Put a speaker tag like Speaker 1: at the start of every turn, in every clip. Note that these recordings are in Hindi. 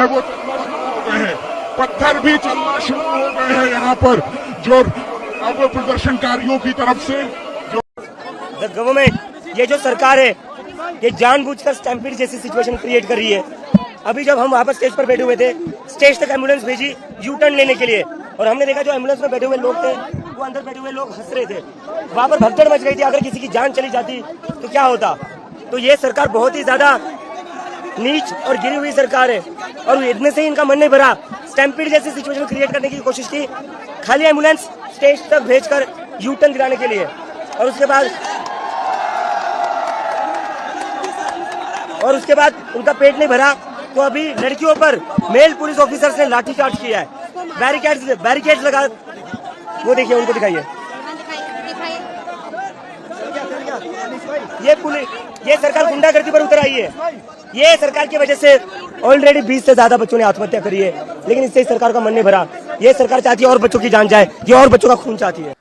Speaker 1: है वो हो गए हैं, पत्थर भी चलना शुरू हो गए हैं यहाँ पर जो अब प्रदर्शनकारियों की तरफ से। जो
Speaker 2: गवर्नमेंट, ये जो सरकार है, ये जानबूझकर स्टैम्पीड जैसी सिचुएशन क्रिएट कर रही है। अभी जब हम वापस स्टेज पर बैठे हुए थे, स्टेज तक एम्बुलेंस भेजी यू टर्न लेने के लिए, और हमने देखा जो एम्बुलेंस में बैठे हुए लोग थे, वो अंदर बैठे हुए लोग हंस रहे थे। वहां पर भगदड़ मच गई थी, अगर किसी की जान चली जाती तो क्या होता। तो ये सरकार बहुत ही ज्यादा नीच और गिरी हुई सरकार है, और इतने से ही इनका मन नहीं भरा, स्टैम्पीड जैसी सिचुएशन क्रिएट करने की कोशिश की, खाली एम्बुलेंस स्टेज तक भेजकर यू टर्न दिलाने के लिए। और उसके बाद उनका पेट नहीं भरा, तो अभी लड़कियों पर मेल पुलिस ऑफिसर्स ने लाठीचार्ज किया है, बैरिकेड्स लगा। वो देखिए, उनको दिखाइए। ये सरकार गुंडागर्दी पर उतर आई है। ये सरकार की वजह से ऑलरेडी 20 से ज्यादा बच्चों ने आत्महत्या करी है, लेकिन इससे इस सरकार का मन नहीं भरा। ये सरकार चाहती है और बच्चों की जान जाए, ये और बच्चों का खून चाहती है।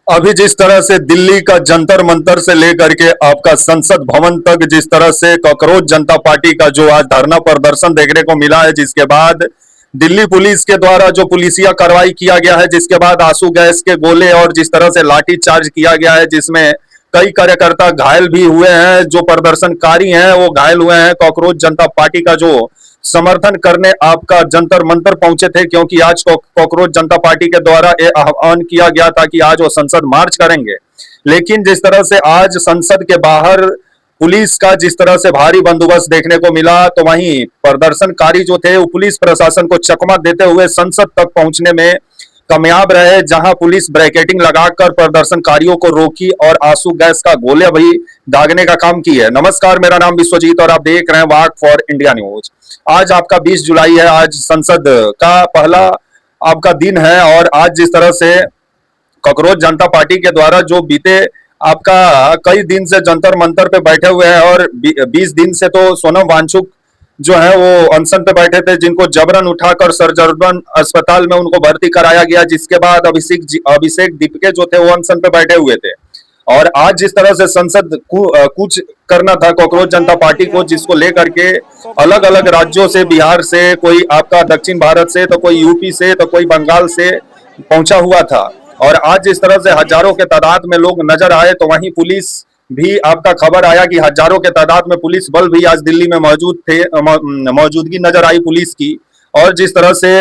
Speaker 3: अभी जिस तरह से दिल्ली का जंतर मंतर से लेकर के आपका संसद भवन तक जिस तरह से कॉकरोच जनता पार्टी का जो आज धरना प्रदर्शन देखने को मिला है, जिसके बाद दिल्ली पुलिस के द्वारा जो पुलिसिया कार्रवाई किया गया है, जिसके बाद आंसू गैस के गोले और जिस तरह से लाठी चार्ज किया गया है, जिसमें कई कार्यकर्ता घायल भी हुए हैं, जो प्रदर्शनकारी हैं वो घायल हुए हैं। कॉकरोच जनता पार्टी का जो समर्थन करने आपका जंतर मंतर पहुंचे थे, क्योंकि आज कॉकरोच जनता पार्टी के द्वारा ये आह्वान किया गया था कि आज वो संसद मार्च करेंगे। लेकिन जिस तरह से आज संसद के बाहर पुलिस का जिस तरह से भारी बंदोबस्त देखने को मिला, तो वहीं प्रदर्शनकारी जो थे वो पुलिस प्रशासन को चकमा देते हुए संसद तक पहुंचने में कामयाब रहे, जहां पुलिस ब्रैकेटिंग लगाकर प्रदर्शनकारियों को रोकी और आंसू गैस का गोले भी दागने का काम की है। नमस्कार, मेरा नाम विश्वजीत और आप देख रहे हैं वाक फॉर इंडिया न्यूज। आज आपका 20 जुलाई है, आज संसद का पहला आपका दिन है, और आज जिस तरह से कॉकरोच जनता पार्टी के द्वारा जो बीते आपका कई दिन से जंतर मंतर पे बैठे हुए हैं, और 20 दिन से तो सोनम वांगचुक जो है वो अनशन पे बैठे थे, जिनको जबरन उठाकर सरजरबन अस्पताल में उनको भर्ती कराया गया, जिसके बाद अभिषेक दीपके जो थे वो अनशन पे बैठे हुए थे। और आज जिस तरह से संसद कुछ करना था कॉकरोच जनता पार्टी को, जिसको लेकर के अलग अलग राज्यों से, बिहार से, कोई आपका दक्षिण भारत से, तो कोई यूपी से, तो कोई बंगाल से पहुंचा हुआ था। और आज जिस तरह से हजारों के तादाद में लोग नजर आए, तो वहीं पुलिस भी आपका खबर आया कि हजारों के तादाद में पुलिस बल भी आज दिल्ली में मौजूद थे, मौजूदगी नजर आई पुलिस की। और जिस तरह से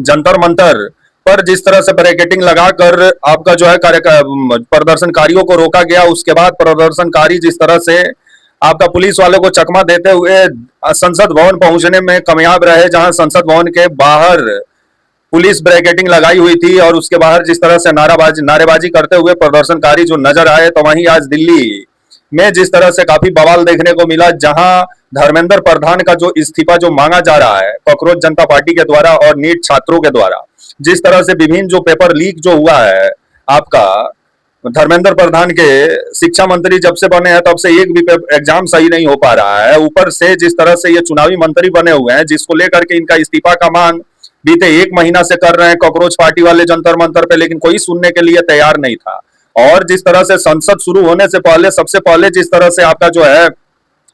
Speaker 3: जंतर मंतर पर जिस तरह से बैरिकेडिंग लगाकर आपका जो है प्रदर्शनकारियों को रोका गया, उसके बाद प्रदर्शनकारी जिस तरह से आपका पुलिस वालों को चकमा देते हुए संसद भवन पहुंचने में कामयाब रहे, जहां संसद भवन के बाहर पुलिस ब्रैकेटिंग लगाई हुई थी, और उसके बाहर जिस तरह से नारेबाजी करते हुए प्रदर्शनकारी जो नजर आए। तो वहीं आज दिल्ली में जिस तरह से काफी बवाल देखने को मिला, जहां धर्मेंद्र प्रधान का जो इस्तीफा जो मांगा जा रहा है कॉकरोच जनता पार्टी के द्वारा और नीट छात्रों के द्वारा, जिस तरह से विभिन्न जो पेपर लीक जो हुआ है, आपका धर्मेंद्र प्रधान के शिक्षा मंत्री जब से बने हैं तब से एक भी एग्जाम सही नहीं हो पा रहा है। ऊपर से जिस तरह से ये चुनावी मंत्री बने हुए हैं, जिसको लेकर के इनका इस्तीफा का मांग बीते 1 महीना से कर रहे हैं कॉकरोच पार्टी वाले जंतर मंतर पे, लेकिन कोई सुनने के लिए तैयार नहीं था। और जिस तरह से संसद शुरू होने से पहले, सबसे पहले जिस तरह से आपका जो है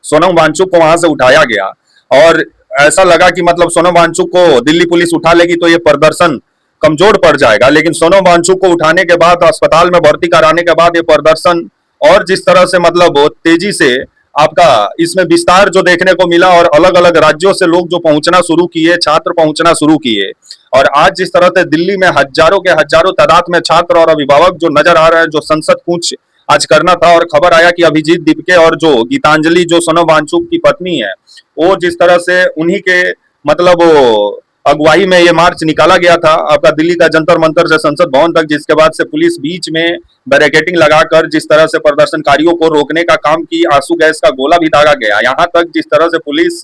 Speaker 3: सोनम वांगचुक को वहां से उठाया गया, और ऐसा लगा कि मतलब सोनम वांगचुक को दिल्ली पुलिस उठा लेगी तो ये प्रदर्शन कमजोर पड़ जाएगा। लेकिन सोनम वांगचुक को उठाने के बाद, अस्पताल में भर्ती कराने के बाद, ये प्रदर्शन और जिस तरह से मतलब तेजी से आपका इसमें विस्तार जो देखने को मिला, और अलग अलग राज्यों से लोग जो पहुंचना शुरू किए, छात्र पहुंचना शुरू किए। और आज जिस तरह से दिल्ली में हजारों के हजारों तादाद में छात्र और अभिभावक जो नजर आ रहे हैं, जो संसद कूच आज करना था। और खबर आया कि अभिजीत दीपके और जो गीतांजलि जो सोनम वांगचुक की पत्नी है, वो जिस तरह से उन्हीं के मतलब अगुवाई में ये मार्च निकाला गया था आपका दिल्ली का जंतर मंतर से संसद भवन तक, जिसके बाद से पुलिस बीच में बैरिकेडिंग लगाकर जिस तरह से प्रदर्शनकारियों को रोकने का काम की, आंसू गैस का गोला भी दागा गया। यहाँ तक जिस तरह से पुलिस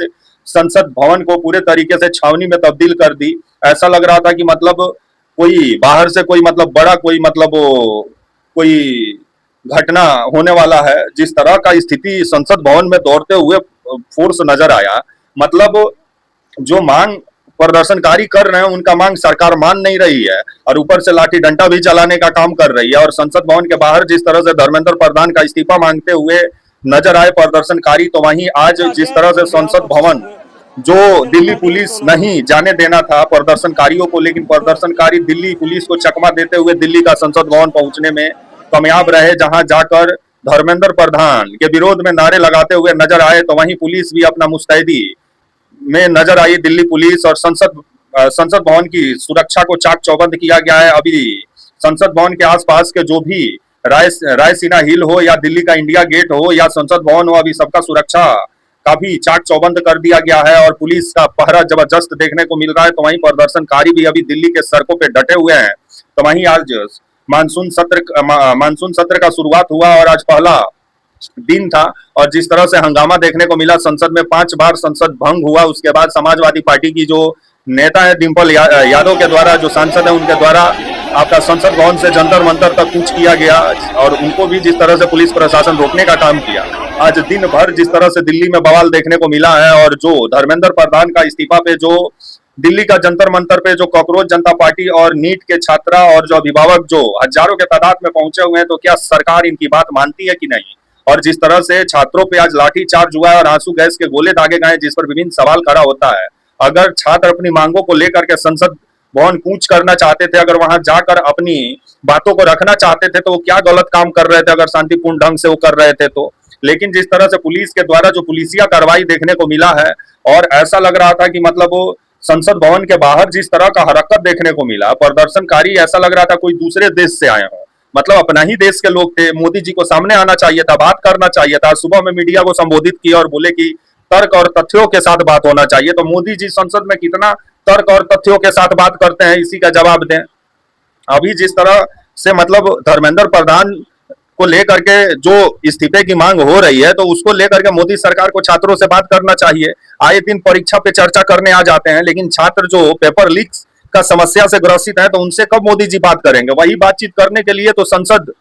Speaker 3: संसद भवन को पूरे तरीके से छावनी में तब्दील कर दी। ऐसा लग रहा था कि मतलब कोई बाहर से कोई मतलब बड़ा कोई घटना होने वाला है। जिस तरह का स्थिति संसद भवन में दौड़ते हुए फोर्स नजर आया, मतलब जो मांग प्रदर्शनकारी कर रहे हैं उनका मांग सरकार मान नहीं रही है, और ऊपर से लाठी डंडा भी चलाने का काम कर रही है। और संसद भवन के बाहर जिस तरह से धर्मेंद्र प्रधान का इस्तीफा मांगते हुए नजर आए प्रदर्शनकारी, तो वहीं आज जिस तरह से संसद भवन जो दिल्ली पुलिस नहीं जाने देना था प्रदर्शनकारियों को, लेकिन प्रदर्शनकारी दिल्ली पुलिस को चकमा देते हुए दिल्ली का संसद भवन पहुंचने में कामयाब रहे, जहां जाकर धर्मेंद्र प्रधान के विरोध में नारे लगाते हुए नजर आए। तो वहीं पुलिस भी अपना मुस्तैदी में नजर आई, दिल्ली पुलिस, और संसद भवन की सुरक्षा को चाक चौबंद किया गया है। अभी संसद भवन के आसपास के जो भी रायसीना हिल हो या दिल्ली का इंडिया गेट हो या संसद भवन हो, अभी सबका सुरक्षा काफी चाक चौबंद कर दिया गया है और पुलिस का पहरा जबरदस्त देखने को मिल रहा है। तो वहीं प्रदर्शनकारी भी अभी दिल्ली के सड़कों पे डटे हुए हैं। तो वहीं आज मानसून सत्र का शुरुआत हुआ और आज पहला दिन था, और जिस तरह से हंगामा देखने को मिला, संसद में 5 बार संसद भंग हुआ। उसके बाद समाजवादी पार्टी की जो नेता है डिम्पल यादव के द्वारा, जो सांसद है उनके द्वारा आपका संसद भवन से जंतर मंतर तक कूच किया गया और उनको भी जिस तरह से पुलिस प्रशासन रोकने का काम किया। आज दिन भर जिस तरह से दिल्ली में बवाल देखने को मिला है, और जो धर्मेंद्र प्रधान का इस्तीफा पे जो दिल्ली का जंतर मंतर पे जो कॉकरोच जनता पार्टी और नीट के छात्रा और जो अभिभावक जो हजारों के तादाद में पहुंचे हुए हैं, तो क्या सरकार इनकी बात मानती है कि नहीं? और जिस तरह से छात्रों पे आज लाठी चार्ज हुआ है और आंसू गैस के गोले दागे गए, जिस पर विभिन्न सवाल खड़ा होता है। अगर छात्र अपनी मांगों को लेकर के संसद भवन कूच करना चाहते थे, अगर वहां जाकर अपनी बातों को रखना चाहते थे, तो वो क्या गलत काम कर रहे थे? अगर शांतिपूर्ण ढंग से वो कर रहे थे तो। लेकिन जिस तरह से पुलिस के द्वारा जो पुलिसिया कार्रवाई देखने को मिला है, और ऐसा लग रहा था कि मतलब वो संसद भवन के बाहर जिस तरह का हरकत देखने को मिला, प्रदर्शनकारी ऐसा लग रहा था कोई दूसरे देश से आए हों, मतलब अपना ही देश के लोग थे। मोदी जी को सामने आना चाहिए था, बात करना चाहिए था। सुबह में मीडिया को संबोधित किया और बोले कि तर्क और तथ्यों के साथ बात होना चाहिए। तो मोदी जी संसद में कितना तर्क और तथ्यों के साथ बात करते हैं, इसी का जवाब दें। अभी जिस तरह से मतलब धर्मेंद्र प्रधान को लेकर के जो इस्तीफे की मांग हो रही है, तो उसको लेकर के मोदी सरकार को छात्रों से बात करना चाहिए। आए दिन परीक्षा पे चर्चा करने आ जाते हैं, लेकिन छात्र जो पेपर लीक्स का समस्या से ग्रसित है, तो उनसे कब मोदी जी बात करेंगे? वही बातचीत करने के लिए तो संसद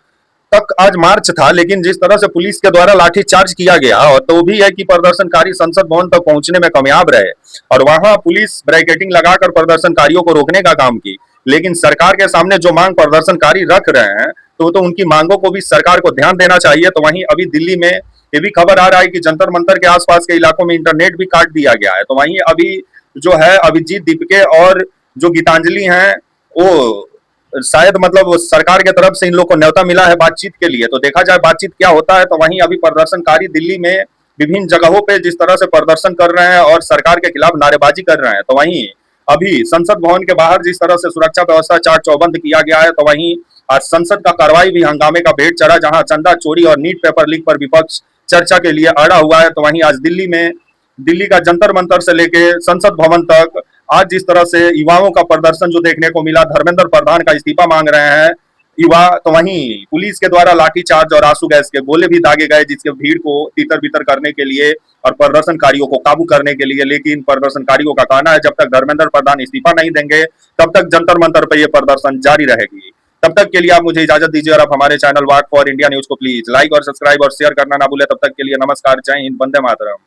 Speaker 3: तक आज मार्च था, लेकिन जिस तरह से पुलिस के द्वारा लाठीचार्ज किया गया, और तो भी है कि प्रदर्शनकारी संसद भवन तक पहुंचने में कामयाब रहे और वहां पुलिस ब्रैकेटिंग लगाकर प्रदर्शनकारियों को रोकने का काम की। लेकिन सरकार के सामने जो मांग प्रदर्शनकारी रख रहे हैं, तो उनकी मांगों को भी सरकार को ध्यान देना चाहिए। तो वहीं अभी दिल्ली में ये भी खबर आ रहा है कि जंतर मंतर के आसपास के इलाकों में इंटरनेट भी काट दिया गया है। तो वहीं अभी जो है अभिजीत दीपके और जो गीतांजलि हैं, वो शायद मतलब सरकार के तरफ से इन लोग को न्योता मिला है बातचीत के लिए। तो देखा जाए बातचीत क्या होता है। तो वहीं अभी प्रदर्शनकारी दिल्ली में विभिन्न जगहों पे जिस तरह से प्रदर्शन कर रहे हैं और सरकार के खिलाफ नारेबाजी कर रहे हैं, तो वहीं अभी संसद भवन के बाहर जिस तरह से सुरक्षा व्यवस्था चाक चौबंद किया गया है, तो वहीं आज संसद का कार्रवाई भी हंगामे का भेंट चढ़ा, जहां चंदा चोरी और नीट पेपर लीक पर विपक्ष चर्चा के लिए अड़ा हुआ है। तो वहीं आज दिल्ली में दिल्ली का जंतर मंतर से लेके संसद भवन तक आज जिस तरह से युवाओं का प्रदर्शन जो देखने को मिला, धर्मेंद्र प्रधान का इस्तीफा मांग रहे हैं युवा, तो वहीं पुलिस के द्वारा लाठीचार्ज और आंसू गैस के गोले भी दागे गए, जिसके भीड़ को तितर बितर करने के लिए और प्रदर्शनकारियों को काबू करने के लिए। लेकिन प्रदर्शनकारियों का कहना है जब तक धर्मेंद्र प्रधान इस्तीफा नहीं देंगे, तब तक जंतर मंतर पर यह प्रदर्शन जारी रहेगी। तब तक के लिए आप मुझे इजाजत दीजिए और आप हमारे channel walk for India news को प्लीज लाइक और सब्सक्राइब और शेयर करना ना भूले। तब तक के लिए नमस्कार, जय हिंद, वंदे मातरम।